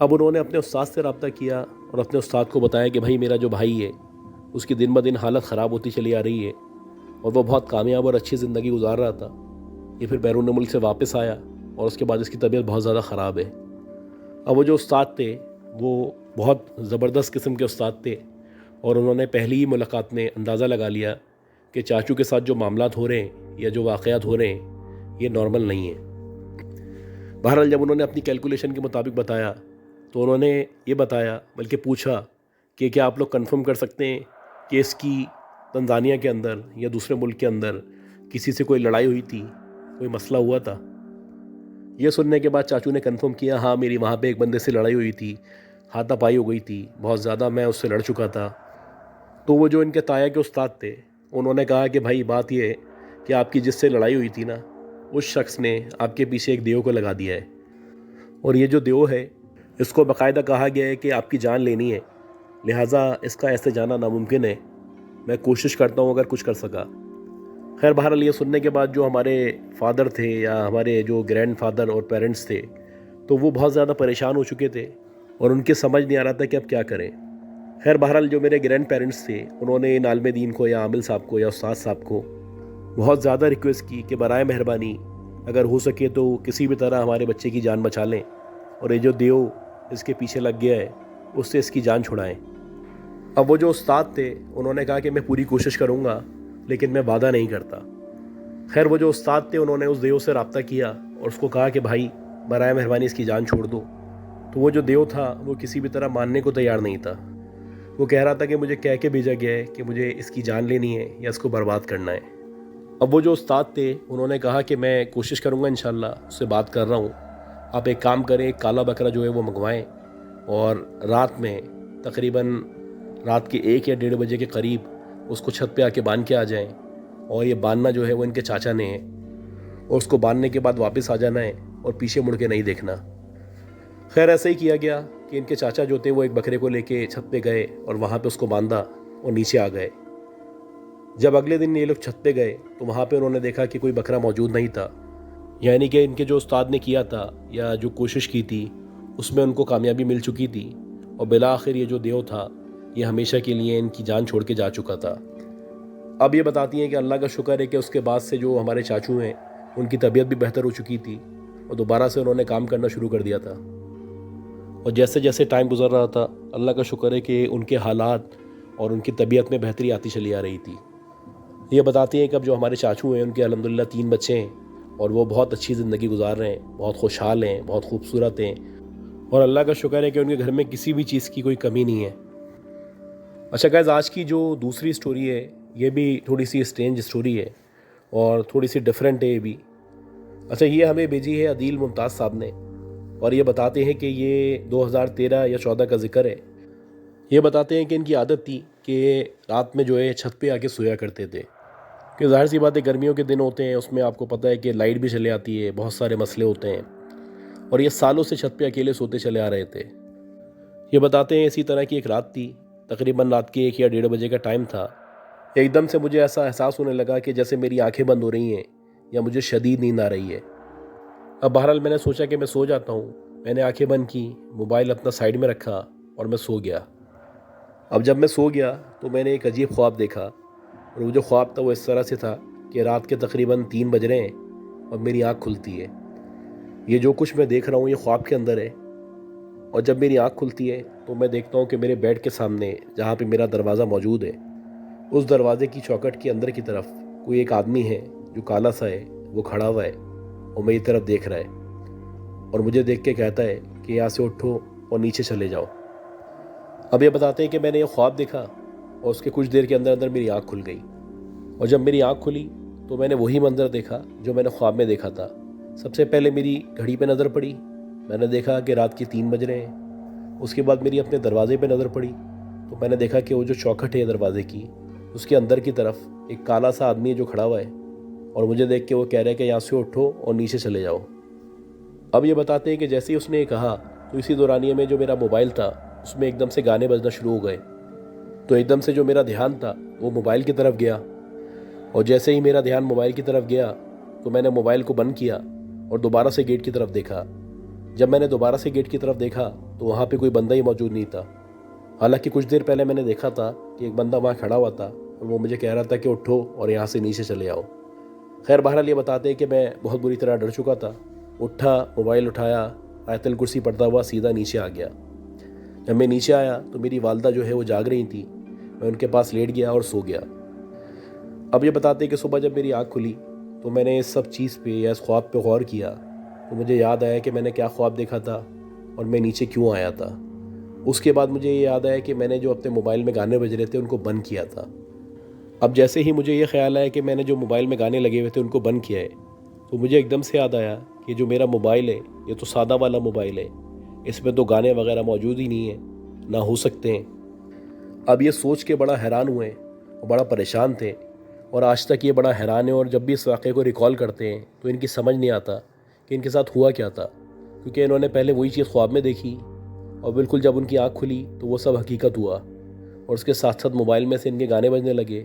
اب انہوں نے اپنے استاد سے رابطہ کیا اور اپنے استاد کو بتایا کہ بھائی میرا جو بھائی ہے اس کی دن بدن حالت خراب ہوتی چلی آ رہی ہے اور وہ بہت کامیاب اور اچھی زندگی گزار رہا تھا، یہ پھر بیرون ملک سے واپس آیا اور اس کے بعد اس کی طبیعت بہت زیادہ خراب ہے۔ اب وہ جو استاد تھے وہ بہت زبردست قسم کے استاد تھے اور انہوں نے پہلی ہی ملاقات میں اندازہ لگا لیا کہ چاچو کے ساتھ جو معاملات ہو رہے ہیں یا جو واقعات ہو رہے ہیں یہ نارمل نہیں ہیں۔ بہرحال جب انہوں نے اپنی کیلکولیشن کے مطابق بتایا تو انہوں نے یہ بتایا بلکہ پوچھا کہ کیا آپ لوگ کنفرم کر سکتے ہیں کہ اس کی تنزانیہ کے اندر یا دوسرے ملک کے اندر کسی سے کوئی لڑائی ہوئی تھی، کوئی مسئلہ ہوا تھا؟ یہ سننے کے بعد چاچو نے کنفرم کیا، ہاں میری وہاں پہ ایک بندے سے لڑائی ہوئی تھی، ہاتھا پائی ہو گئی تھی، بہت زیادہ میں اس سے لڑ چکا تھا۔ تو وہ جو ان کے تایا کے استاد تھے انہوں نے کہا کہ بھائی بات یہ ہے کہ آپ کی جس سے لڑائی ہوئی تھی نا اس شخص نے آپ کے پیچھے ایک دیو کو لگا دیا ہے، اور یہ جو دیو ہے اس کو باقاعدہ کہا گیا ہے کہ آپ کی جان لینی ہے، لہٰذا اس کا ایسے جانا ناممکن ہے، میں کوشش کرتا ہوں اگر کچھ کر سکا۔ خیر بہرحال یہ سننے کے بعد جو ہمارے فادر تھے یا ہمارے جو گرینڈ فادر اور پیرنٹس تھے تو وہ بہت زیادہ پریشان ہو چکے تھے اور ان کے سمجھ نہیں آ رہا تھا کہ اب کیا کریں۔ خیر بہرحال جو میرے گرینڈ پیرنٹس تھے انہوں نے عالم دین کو یا عامل صاحب کو یا استاد صاحب کو بہت زیادہ ریکویسٹ کی کہ برائے مہربانی اگر ہو سکے تو کسی بھی طرح ہمارے بچے کی جان بچا لیں اور یہ جو دیو اس کے پیچھے لگ گیا ہے اس سے اس کی جان چھڑائیں۔ اب وہ جو استاد تھے انہوں نے کہا کہ میں پوری کوشش کروں گا لیکن میں وعدہ نہیں کرتا۔ خیر وہ جو استاد تھے انہوں نے اس دیو سے رابطہ کیا اور اس کو کہا کہ بھائی برائے مہربانی اس کی جان چھوڑ دو، تو وہ جو دیو تھا وہ کسی بھی طرح ماننے کو تیار نہیں تھا۔ وہ کہہ رہا تھا کہ مجھے کہہ کے بھیجا گیا ہے کہ مجھے اس کی جان لینی ہے یا اس کو برباد کرنا ہے۔ اب وہ جو استاد تھے انہوں نے کہا کہ میں کوشش کروں گا انشاءاللہ، اس سے بات کر رہا ہوں، آپ ایک کام کریں، ایک کالا بکرا جو ہے وہ منگوائیں اور رات میں تقریباً رات کے 1 یا 1:30 بجے کے قریب اس کو چھت پہ آ کے باندھ کے آ جائیں، اور یہ باندھنا جو ہے وہ ان کے چاچا نے ہے، اور اس کو باندھنے کے بعد واپس آ جانا ہے اور پیچھے مڑ کے نہیں دیکھنا۔ خیر ایسے ہی کیا گیا کہ ان کے چاچا جو تھے وہ ایک بکرے کو لے کے چھت پہ گئے اور وہاں پہ اس کو باندھا اور نیچے آ گئے۔ جب اگلے دن یہ لوگ چھت پہ گئے تو وہاں پہ انہوں نے دیکھا کہ کوئی بکرا موجود نہیں تھا، یعنی کہ ان کے جو استاد نے کیا تھا یا جو کوشش کی تھی اس میں ان کو کامیابی مل چکی تھی، اور بالآخر یہ جو دیو تھا یہ ہمیشہ کے لیے ان کی جان چھوڑ کے جا چکا تھا۔ اب یہ بتاتی ہیں کہ اللہ کا شکر ہے کہ اس کے بعد سے جو ہمارے چاچو ہیں ان کی طبیعت بھی بہتر ہو چکی تھی اور دوبارہ سے انہوں نے کام کرنا شروع کر دیا تھا، اور جیسے جیسے ٹائم گزر رہا تھا اللہ کا شکر ہے کہ ان کے حالات اور ان کی طبیعت میں بہتری آتی چلی آ رہی تھی۔ یہ بتاتی ہیں کہ اب جو ہمارے چاچو ہیں ان کے الحمدللہ 3 بچے ہیں اور وہ بہت اچھی زندگی گزار رہے ہیں، بہت خوشحال ہیں، بہت خوبصورت ہیں، اور اللہ کا شکر ہے کہ ان کے گھر میں کسی بھی چیز کی کوئی کمی نہیں ہے۔ اچھا گائز، آج کی جو دوسری سٹوری ہے یہ بھی تھوڑی سی اسٹرینج سٹوری ہے اور تھوڑی سی ڈیفرنٹ ہے یہ بھی۔ اچھا یہ ہمیں بھیجی ہے عدیل ممتاز صاحب نے، اور یہ بتاتے ہیں کہ یہ 2013 یا 14 کا ذکر ہے۔ یہ بتاتے ہیں کہ ان کی عادت تھی کہ رات میں جو ہے چھت پہ آ کے سویا کرتے تھے، کہ ظاہر سی بات ہے گرمیوں کے دن ہوتے ہیں، اس میں آپ کو پتہ ہے کہ لائٹ بھی چلے آتی ہے، بہت سارے مسئلے ہوتے ہیں، اور یہ سالوں سے چھت پہ اکیلے سوتے چلے آ رہے تھے۔ یہ بتاتے ہیں اسی طرح کی ایک رات تھی، تقریباً رات کے 1 یا 1:30 بجے کا ٹائم تھا، ایک دم سے مجھے ایسا احساس ہونے لگا کہ جیسے میری آنکھیں بند ہو رہی ہیں یا مجھے شدید نیند آ رہی ہے۔ اب بہرحال میں نے سوچا کہ میں سو جاتا ہوں، میں نے آنکھیں بند کی، موبائل اپنا سائیڈ میں رکھا اور میں سو گیا۔ اب جب میں سو گیا تو میں نے ایک عجیب خواب دیکھا، اور وہ جو خواب تھا وہ اس طرح سے تھا کہ رات کے تقریباً 3 بج رہے ہیں اور میری آنکھ کھلتی ہے۔ یہ جو کچھ میں دیکھ رہا ہوں یہ خواب کے اندر ہے، اور جب میری آنکھ کھلتی ہے تو میں دیکھتا ہوں کہ میرے بیڈ کے سامنے جہاں پہ میرا دروازہ موجود ہے اس دروازے کی چوکھٹ کے اندر کی طرف کوئی ایک آدمی ہے جو کالا سا ہے، وہ کھڑا ہوا ہے اور میری طرف دیکھ رہا ہے، اور مجھے دیکھ کے کہتا ہے کہ یہاں سے اٹھو اور نیچے چلے جاؤ۔ اب یہ بتاتے ہیں کہ میں نے یہ خواب دیکھا اور اس کے کچھ دیر کے اندر اندر میری آنکھ کھل گئی، اور جب میری آنکھ کھلی تو میں نے وہی منظر دیکھا جو میں نے خواب میں دیکھا تھا۔ سب سے پہلے میری گھڑی پہ نظر پڑی، میں نے دیکھا کہ رات کے 3 بج رہے ہیں۔ اس کے بعد میری اپنے دروازے پہ نظر پڑی تو میں نے دیکھا کہ وہ جو چوکھٹ ہے دروازے کی اس کے اندر کی طرف ایک کالا سا آدمی ہے جو کھڑا ہوا ہے، اور مجھے دیکھ کے وہ کہہ رہا ہے کہ یہاں سے اٹھو اور نیچے چلے جاؤ۔ اب یہ بتاتے ہیں کہ جیسے ہی اس نے یہ کہا تو اسی دورانیے میں جو میرا موبائل تھا اس میں ایک دم سے گانے بجنا شروع ہو گئے، تو ایک دم سے جو میرا دھیان تھا وہ موبائل کی طرف گیا، اور جیسے ہی میرا دھیان موبائل کی طرف گیا تو میں نے موبائل کو بند کیا اور دوبارہ سے گیٹ کی طرف دیکھا۔ جب میں نے دوبارہ سے گیٹ کی طرف دیکھا تو وہاں پہ کوئی بندہ ہی موجود نہیں تھا. حالانکہ کچھ دیر پہلے میں نے دیکھا تھا کہ ایک بندہ وہاں کھڑا ہوا تھا اور وہ مجھے کہہ رہا تھا کہ اٹھو اور یہاں سے نیچے چلے آؤ. خیر بہرحال یہ بتاتے ہیں کہ میں بہت بری طرح ڈر چکا تھا. اٹھا، موبائل اٹھایا، آیت الکرسی پڑھتا ہوا سیدھا نیچے آ گیا. جب میں نیچے آیا تو میری والدہ جو ہے وہ جاگ رہی تھی. میں ان کے پاس لیٹ گیا اور سو گیا. اب یہ بتاتے ہیں کہ صبح جب میری آنکھ کھلی تو میں نے اس سب چیز پہ یا اس خواب پہ غور کیا تو مجھے یاد آیا کہ میں نے کیا خواب دیکھا تھا اور میں نیچے کیوں آیا تھا. اس کے بعد مجھے یہ یاد آیا کہ میں نے جو اپنے موبائل میں گانے بج رہے تھے ان کو بند کیا تھا. اب جیسے ہی مجھے یہ خیال آیا کہ میں نے جو موبائل میں گانے لگے ہوئے تھے ان کو بند کیا ہے تو مجھے ایک دم سے یاد آیا کہ جو میرا موبائل ہے یہ تو سادہ والا موبائل ہے، اس میں تو گانے وغیرہ موجود ہی نہیں ہیں، نہ ہو سکتے ہیں. اب یہ سوچ کے بڑا حیران ہوئے اور بڑا پریشان تھے، اور آج تک یہ بڑا حیران ہے. اور جب بھی اس واقعے کو ریکال کرتے ہیں تو ان کی سمجھ نہیں آتا کہ ان کے ساتھ ہوا کیا تھا، کیونکہ انہوں نے پہلے وہی چیز خواب میں دیکھی اور بالکل جب ان کی آنکھ کھلی تو وہ سب حقیقت ہوا. اور اس کے ساتھ ساتھ موبائل میں سے ان کے گانے بجنے لگے،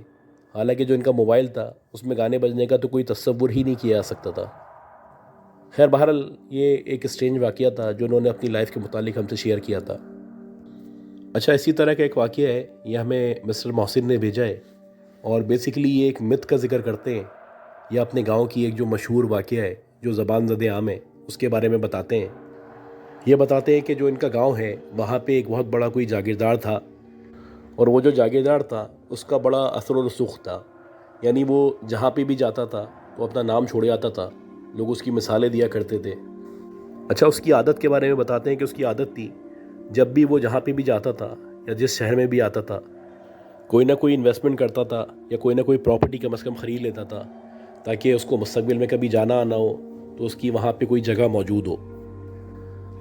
حالانکہ جو ان کا موبائل تھا اس میں گانے بجنے کا تو کوئی تصور ہی نہیں کیا جا سکتا تھا. خیر بہرحال یہ ایک اسٹرینج واقعہ تھا جو انہوں نے اپنی لائف کے متعلق ہم سے شیئر کیا تھا. اچھا، اسی طرح کا ایک واقعہ ہے، یہ ہمیں مسٹر محسن نے بھیجا ہے اور بیسیکلی یہ ایک مت کا ذکر کرتے ہیں. یہ اپنے گاؤں کی ایک جو مشہور واقعہ ہے جو زبان زد عام ہے اس کے بارے میں بتاتے ہیں. یہ بتاتے ہیں کہ جو ان کا گاؤں ہے وہاں پہ ایک بہت بڑا کوئی جاگیردار تھا، اور وہ جو جاگیردار تھا اس کا بڑا اثر و رسوخ تھا. یعنی وہ جہاں پہ بھی جاتا تھا تو اپنا نام چھوڑے آتا تھا، لوگ اس کی مثالیں دیا کرتے تھے. اچھا، اس کی عادت کے بارے میں بتاتے ہیں کہ اس کی عادت تھی جب بھی وہ جہاں پہ بھی جاتا تھا یا جس شہر میں بھی آتا تھا کوئی نہ کوئی انویسٹمنٹ کرتا تھا یا کوئی نہ کوئی پراپرٹی کم از کم خرید لیتا تھا تاکہ اس کو مستقبل میں کبھی جانا آنا ہو تو اس کی وہاں پہ کوئی جگہ موجود ہو.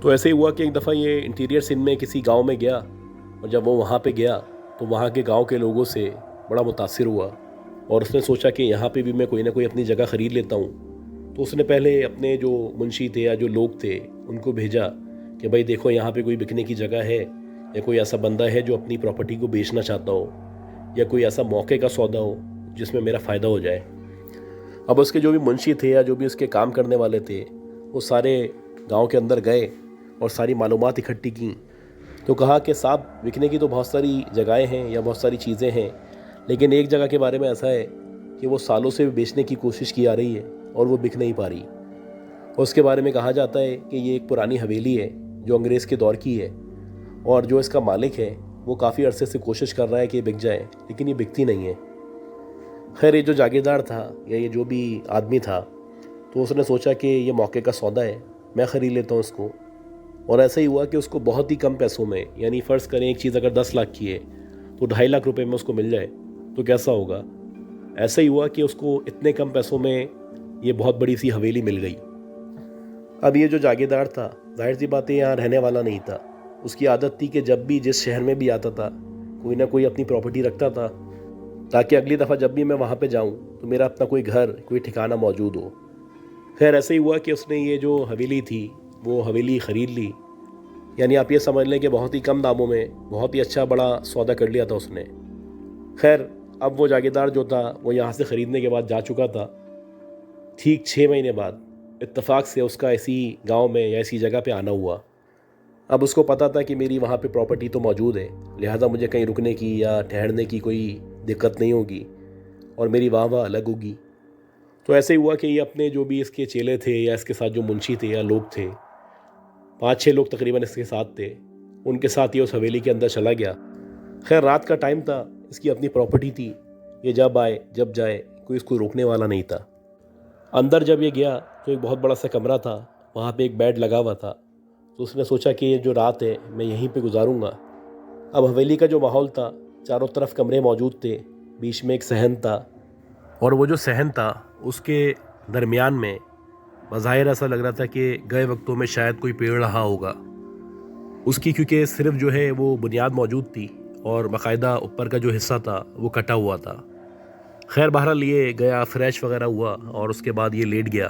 تو ایسے ہی ہوا کہ ایک دفعہ یہ انٹیریئر سندھ میں کسی گاؤں میں گیا، اور جب وہ وہاں پہ گیا تو وہاں کے گاؤں کے لوگوں سے بڑا متاثر ہوا اور اس نے سوچا کہ یہاں پہ بھی میں کوئی نہ کوئی اپنی جگہ خرید لیتا ہوں. تو اس نے پہلے اپنے جو منشی تھے یا جو لوگ تھے ان کو بھیجا کہ بھائی دیکھو یہاں پہ کوئی بکنے کی جگہ ہے یا کوئی ایسا بندہ ہے جو اپنی پراپرٹی کو بیچنا چاہتا ہو یا کوئی ایسا موقع کا سودا ہو جس میں میرا فائدہ ہو جائے. اب اس کے جو بھی منشی تھے یا جو بھی اس کے کام کرنے والے تھے وہ سارے گاؤں کے اندر گئے اور ساری معلومات اکٹھی کیں. تو کہا کہ صاحب بکنے کی تو بہت ساری جگہیں ہیں یا بہت ساری چیزیں ہیں، لیکن ایک جگہ کے بارے میں ایسا ہے کہ وہ سالوں سے بیچنے کی کوشش کی آ رہی ہے اور وہ بک نہیں پا رہی. اور اس کے بارے میں کہا جاتا ہے کہ یہ ایک پرانی حویلی ہے جو انگریز کے دور کی ہے، اور جو اس کا مالک ہے وہ کافی عرصے سے کوشش کر رہا ہے کہ یہ بک جائے لیکن یہ بکتی نہیں ہے. خیر یہ جو جاگیردار تھا یا یہ جو بھی آدمی تھا تو اس نے سوچا کہ یہ موقع کا سودا ہے، میں خرید لیتا ہوں اس کو. اور ایسا ہی ہوا کہ اس کو بہت ہی کم پیسوں میں، یعنی فرض کریں ایک چیز اگر 10 لاکھ کی ہے تو 2.5 لاکھ روپے میں اس کو مل جائے تو کیسا ہوگا. ایسا ہی ہوا کہ اس کو اتنے کم پیسوں میں یہ بہت بڑی سی حویلی مل گئی. اب یہ جو جاگیردار تھا ظاہر سی بات ہے یہاں رہنے والا نہیں تھا. اس کی عادت تھی کہ جب بھی جس شہر میں بھی آتا تھا کوئی نہ کوئی اپنی پراپرٹی رکھتا تھا تاکہ اگلی دفعہ جب بھی میں وہاں پہ جاؤں تو میرا اپنا کوئی گھر، کوئی ٹھکانہ موجود ہو. خیر ایسے ہی ہوا کہ اس نے یہ جو حویلی تھی وہ حویلی خرید لی. یعنی آپ یہ سمجھ لیں کہ بہت ہی کم داموں میں بہت ہی اچھا بڑا سودا کر لیا تھا اس نے. خیر اب وہ جاگیردار جو تھا وہ یہاں سے خریدنے کے بعد جا چکا تھا. ٹھیک 6 مہینے بعد اتفاق سے اس کا ایسی گاؤں میں یا ایسی جگہ پہ آنا ہوا. اب اس کو پتا تھا کہ میری وہاں پہ پراپرٹی تو موجود ہے، لہٰذا مجھے کہیں رکنے کی یا ٹھہرنے کی کوئی دقت نہیں ہوگی اور میری واہ الگ ہوگی. تو ایسے ہی ہوا کہ یہ اپنے جو بھی اس کے چیلے تھے یا اس کے ساتھ جو منشی تھے یا لوگ تھے، 5-6 لوگ تقریباً اس کے ساتھ تھے، ان کے ساتھ یہ اس حویلی کے اندر چلا گیا. خیر رات کا ٹائم تھا، اس کی اپنی پراپرٹی تھی، یہ جب آئے جب جائے کوئی اس کو روکنے والا نہیں تھا. اندر جب یہ گیا تو ایک بہت بڑا سا کمرہ تھا، وہاں پہ ایک بیڈ لگا ہوا تھا. تو اس نے سوچا کہ یہ جو رات ہے میں یہیں پہ گزاروں گا. اب حویلی کا جو ماحول تھا، چاروں طرف کمرے موجود تھے، بیچ میں ایک صحن تھا، اور وہ جو صحن تھا اس کے درمیان میں بظاہر ایسا لگ رہا تھا کہ گئے وقتوں میں شاید کوئی پیڑ رہا ہوگا اس کی، کیونکہ صرف جو ہے وہ بنیاد موجود تھی اور باقاعدہ اوپر کا جو حصہ تھا وہ کٹا ہوا تھا. خیر بہرحال یہ گیا، فریش وغیرہ ہوا اور اس کے بعد یہ لیٹ گیا.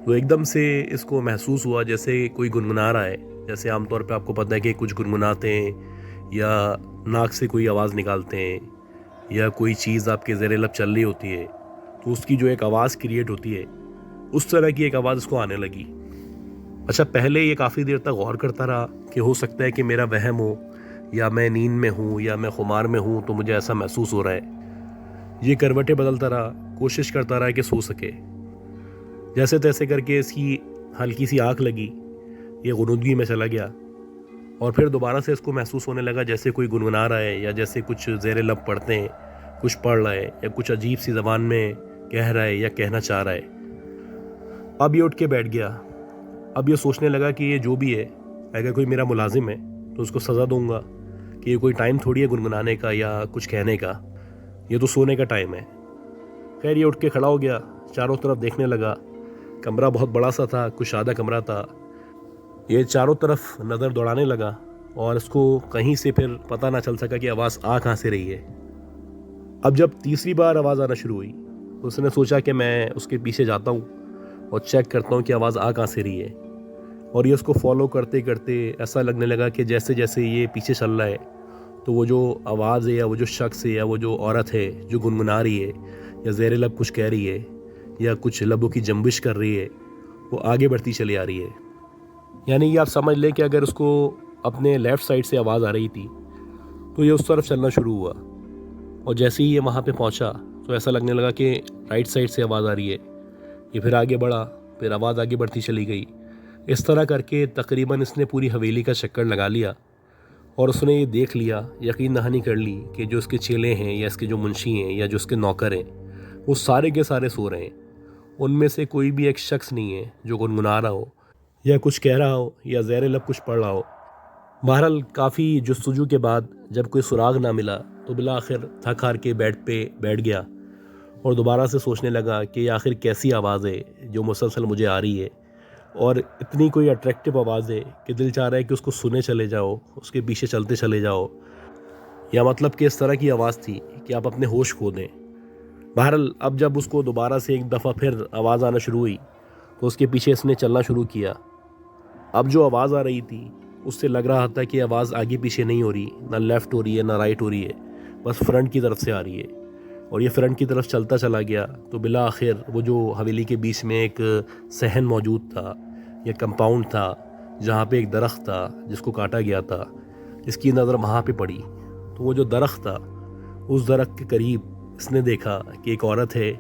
تو ایک دم سے اس کو محسوس ہوا جیسے کوئی گنگنا رہا ہے. جیسے عام طور پہ آپ کو پتہ ہے کہ کچھ گنگناتے ہیں یا ناک سے کوئی آواز نکالتے ہیں یا کوئی چیز آپ کے زیر لب چل رہی ہوتی ہے تو اس کی جو ایک آواز کریٹ ہوتی ہے، اس طرح کی ایک آواز اس کو آنے لگی. اچھا، پہلے یہ کافی دیر تک غور کرتا رہا کہ ہو سکتا ہے کہ میرا وہم ہو، یا میں نیند میں ہوں، یا میں خمار میں ہوں تو مجھے ایسا محسوس ہو رہا ہے۔ یہ کروٹیں بدلتا رہا، کوشش کرتا رہا کہ سو سکے۔ جیسے تیسے کر کے اس کی ہلکی سی آنکھ لگی، یہ غنودگی میں چلا گیا، اور پھر دوبارہ سے اس کو محسوس ہونے لگا جیسے کوئی گنگنا رہا ہے، یا جیسے کچھ زیر لب پڑھتے ہیں، کچھ پڑھ رہا ہے، یا کچھ عجیب سی زبان میں کہہ رہا ہے یا کہنا چاہ رہا ہے۔ اب یہ اٹھ کے بیٹھ گیا۔ اب یہ سوچنے لگا کہ یہ جو بھی ہے، اگر کوئی میرا ملازم ہے تو اس کو سزا دوں گا، کہ یہ کوئی ٹائم تھوڑی ہے گنگنانے کا یا کچھ کہنے کا، یہ تو سونے کا ٹائم ہے۔ خیر، یہ اٹھ کے کھڑا ہو گیا، چاروں طرف دیکھنے لگا۔ کمرہ بہت بڑا سا تھا، کچھ آدھا کمرہ تھا۔ یہ چاروں طرف نظر دوڑانے لگا، اور اس کو کہیں سے پھر پتہ نہ چل سکا کہ آواز آ کہاں سے رہی ہے۔ اب جب تیسری بار آواز آنا شروع ہوئی تو اس نے سوچا کہ میں اس کے پیچھے جاتا ہوں اور چیک کرتا ہوں کہ آواز آ کہاں سے رہی ہے۔ اور یہ اس کو فالو کرتے کرتے ایسا لگنے لگا کہ جیسے جیسے یہ پیچھے چل رہا ہے تو وہ جو آواز ہے، یا وہ جو شخص ہے، یا وہ جو عورت ہے جو گنگنا رہی ہے، یا زیر لب کچھ کہہ رہی ہے، یا کچھ لبوں کی جنبش کر رہی ہے، وہ آگے بڑھتی چلی آ رہی ہے۔ یعنی یہ آپ سمجھ لیں کہ اگر اس کو اپنے لیفٹ سائڈ سے آواز آ رہی تھی تو یہ اس طرف چلنا شروع ہوا، اور جیسے ہی یہ وہاں پہ پہنچا تو ایسا لگنے لگا کہ رائٹ سائڈ سے آواز آ رہی ہے۔ یہ پھر آگے بڑھا، پھر آواز آگے بڑھتی چلی گئی۔ اس طرح کر کے تقریباً اس نے پوری حویلی کا چکر لگا لیا، اور اس نے یہ دیکھ لیا، یقین دہانی کر لی کہ جو اس کے چیلے ہیں، یا اس کے جو منشی ہیں، یا جو اس کے نوکر ہیں، وہ سارے کے سارے سو رہے ہیں۔ ان میں سے کوئی بھی ایک شخص نہیں ہے جو گنگنا رہا ہو، یا کچھ کہہ رہا ہو، یا زیر لب کچھ پڑھ رہا ہو۔ بہرحال کافی جستجو کے بعد جب کوئی سراغ نہ ملا تو بالآخر تھک ہار کے بیڈ پہ بیٹھ گیا، اور دوبارہ سے سوچنے لگا کہ یہ آخر کیسی آواز ہے جو مسلسل مجھے آ رہی ہے، اور اتنی کوئی اٹریکٹیو آواز ہے کہ دل چاہ رہا ہے کہ اس کو سنے چلے جاؤ، اس کے پیچھے چلتے چلے جاؤ، یا مطلب کہ اس طرح کی آواز تھی کہ آپ اپنے ہوش کھو دیں۔ بہرحال اب جب اس کو دوبارہ سے ایک دفعہ پھر آواز آنا شروع ہوئی تو اس کے پیچھے اس نے چلنا شروع کیا۔ اب جو آواز آ رہی تھی اس سے لگ رہا تھا کہ آواز آگے پیچھے نہیں ہو رہی، نہ لیفٹ ہو رہی ہے، نہ رائٹ ہو رہی ہے، بس فرنٹ کی طرف سے آ رہی ہے۔ اور یہ فرنٹ کی طرف چلتا چلا گیا تو بالآخر وہ جو حویلی کے بیچ میں ایک صحن موجود تھا، یا کمپاؤنڈ تھا، جہاں پہ ایک درخت تھا جس کو کاٹا گیا تھا، اس کی نظر وہاں پہ پڑی تو وہ جو درخت تھا، اس درخت کے قریب اس نے دیکھا کہ ایک عورت ہے۔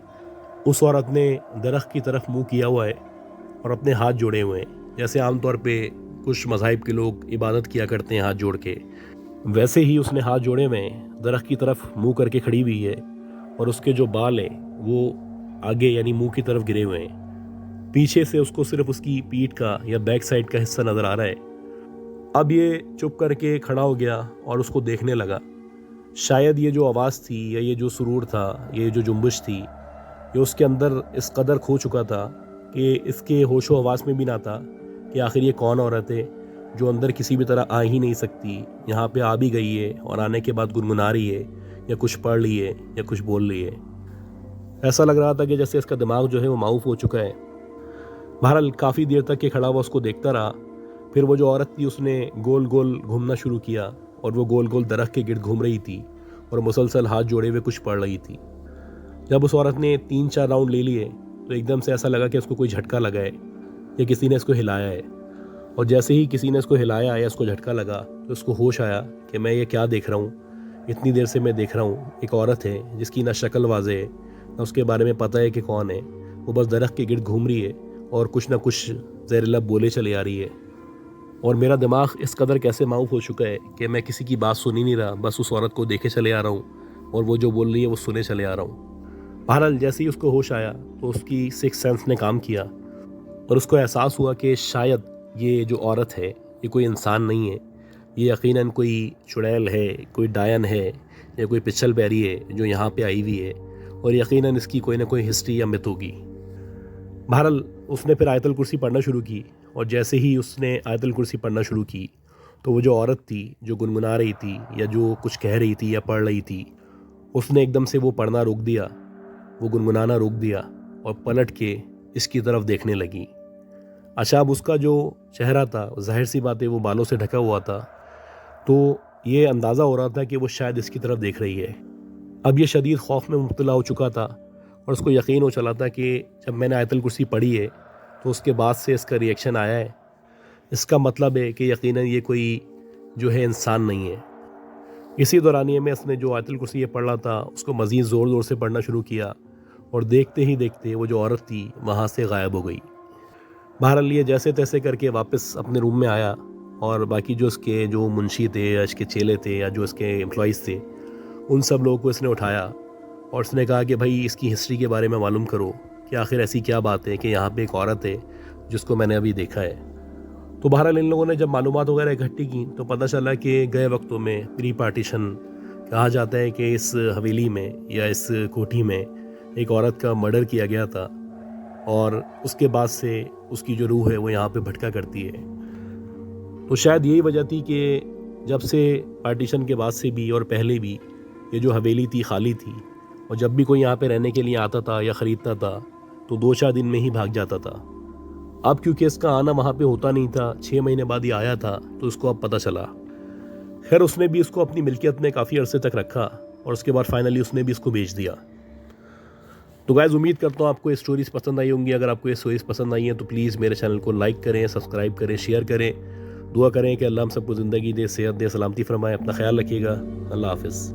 اس عورت نے درخت کی طرف منہ کیا ہوا ہے اور اپنے ہاتھ جوڑے ہوئے ہیں، جیسے عام طور پہ کچھ مذاہب کے لوگ عبادت کیا کرتے ہیں ہاتھ جوڑ کے، ویسے ہی اس نے ہاتھ جوڑے ہوئے ہیں، درخت کی طرف منہ کر کے کھڑی ہوئی ہے، اور اس کے جو بال ہیں وہ آگے یعنی منہ کی طرف گرے ہوئے ہیں۔ پیچھے سے اس کو صرف اس کی پیٹھ کا یا بیک سائڈ کا حصہ نظر آ رہا ہے۔ اب یہ چپ کر کے کھڑا ہو گیا اور اس کو دیکھنے لگا۔ شاید یہ جو آواز تھی، یا یہ جو سرور تھا، یہ جو جنبش تھی، یہ اس کے اندر اس قدر کھو چکا تھا کہ اس کے ہوش و حواس میں بھی نہ تھا کہ آخر یہ کون عورت ہے جو اندر کسی بھی طرح آ ہی نہیں سکتی، یہاں پہ آ بھی گئی ہے اور آنے کے بعد گنگنا رہی ہے، یا کچھ پڑھ رہی ہے، یا کچھ بول رہی ہے۔ ایسا لگ رہا تھا کہ جیسے اس کا دماغ جو ہے وہ معاف ہو چکا ہے۔ بہرحال کافی دیر تک کہ کھڑا ہوا اس کو دیکھتا رہا۔ پھر وہ جو عورت تھی اس نے گول گول گھومنا شروع کیا، اور وہ گول گول درخت کے گرد گھوم رہی تھی اور مسلسل ہاتھ جوڑے ہوئے کچھ پڑھ رہی تھی۔ جب اس عورت نے 3-4 راؤنڈ لے لیے تو ایک دم سے ایسا لگا کہ اس کو کوئی جھٹکا لگا ہے، یا کسی نے اس کو ہلایا ہے، اور جیسے ہی کسی نے اس کو ہلایا یا اس کو جھٹکا لگا تو اس کو ہوش آیا کہ میں یہ کیا دیکھ رہا ہوں۔ اتنی دیر سے میں دیکھ رہا ہوں ایک عورت ہے جس کی نہ شکل واضح ہے، نہ اس کے بارے میں پتہ ہے کہ کون ہے، وہ بس درخت کے گرد گھوم رہی ہے اور کچھ نہ کچھ زیر لب بولے چلے آ رہی ہے، اور میرا دماغ اس قدر کیسے معاف ہو چکا ہے کہ میں کسی کی بات سن ہی نہیں رہا، بس اس عورت کو دیکھے چلے آ رہا ہوں، اور وہ جو بول رہی ہے وہ سنے چلے آ رہا ہوں۔ بہرحال جیسے ہی اس کو ہوش آیا تو اس کی سکس سینس نے کام کیا، اور اس کو احساس ہوا کہ شاید یہ جو عورت ہے یہ کوئی انسان نہیں ہے، یہ یقیناً کوئی چڑیل ہے، کوئی ڈائن ہے، یا کوئی پچھل پیری ہے جو یہاں پہ آئی ہوئی ہے، اور یقیناً اس کی کوئی نہ کوئی ہسٹری یا مت ہوگی۔ بہرحال اس نے پھر آیت الکرسی پڑھنا شروع کی، اور جیسے ہی اس نے آیت الکرسی پڑھنا شروع کی تو وہ جو عورت تھی جو گنگنا رہی تھی، یا جو کچھ کہہ رہی تھی یا پڑھ رہی تھی، اس نے ایک دم سے وہ پڑھنا روک دیا، وہ گنگنانا روک دیا، اور پلٹ کے اس کی طرف دیکھنے لگی۔ اچھا، اب اس کا جو چہرہ تھا ظاہر سی بات ہے وہ بالوں سے ڈھکا ہوا تھا، تو یہ اندازہ ہو رہا تھا کہ وہ شاید اس کی طرف دیکھ رہی ہے۔ اب یہ شدید خوف میں مبتلا ہو چکا تھا، اور اس کو یقین ہو چلا تھا کہ جب میں نے آیت الکرسی پڑھی ہے تو اس کے بعد سے اس کا ریئیکشن آیا ہے اس کا مطلب ہے کہ یقیناً یہ کوئی جو ہے انسان نہیں ہے۔ اسی دورانیے میں اس نے جو آیت الکرسی پڑھ رہا تھا اس کو مزید زور زور سے پڑھنا شروع کیا، اور دیکھتے ہی دیکھتے وہ جو عورت تھی وہاں سے غائب ہو گئی۔ بہرحال یہ جیسے تیسے کر کے واپس اپنے روم میں آیا، اور باقی جو اس کے جو منشی تھے یا اس کے چیلے تھے یا جو اس کے امپلائیز تھے، ان سب لوگوں کو اس نے اٹھایا اور اس نے کہا کہ بھائی اس کی ہسٹری کے بارے میں معلوم کرو کہ آخر ایسی کیا بات ہے کہ یہاں پہ ایک عورت ہے جس کو میں نے ابھی دیکھا ہے۔ تو بہرحال ان لوگوں نے جب معلومات وغیرہ اکٹھی کی تو پتہ چلا کہ گئے وقتوں میں پری پارٹیشن کہا جاتا ہے کہ اس حویلی میں یا اس کوٹھی میں ایک عورت کا مرڈر کیا گیا تھا، اور اس کے بعد سے اس کی جو روح ہے وہ یہاں پہ بھٹکا کرتی ہے۔ تو شاید یہی وجہ تھی کہ جب سے پارٹیشن کے بعد سے بھی اور پہلے بھی یہ جو حویلی تھی خالی تھی، اور جب بھی کوئی یہاں پہ رہنے کے لیے آتا تھا یا خریدتا تھا تو 2-4 دن میں ہی بھاگ جاتا تھا۔ اب کیونکہ اس کا آنا وہاں پہ ہوتا نہیں تھا، 6 مہینے بعد ہی آیا تھا، تو اس کو اب پتہ چلا۔ خیر اس نے بھی اس کو اپنی ملکیت میں کافی عرصے تک رکھا، اور اس کے بعد فائنلی اس نے بھی اس کو بیچ دیا۔ تو گائز امید کرتا ہوں آپ کو یہ سٹوریز پسند آئی ہوں گی۔ اگر آپ کو یہ سٹوریز پسند آئی ہیں تو پلیز میرے چینل کو لائک کریں، سبسکرائب کریں، شیئر کریں۔ دعا کریں کہ اللہ ہم سب کو زندگی دے، صحت دے، سلامتی فرمائے۔ اپنا خیال رکھیے گا۔ اللہ حافظ۔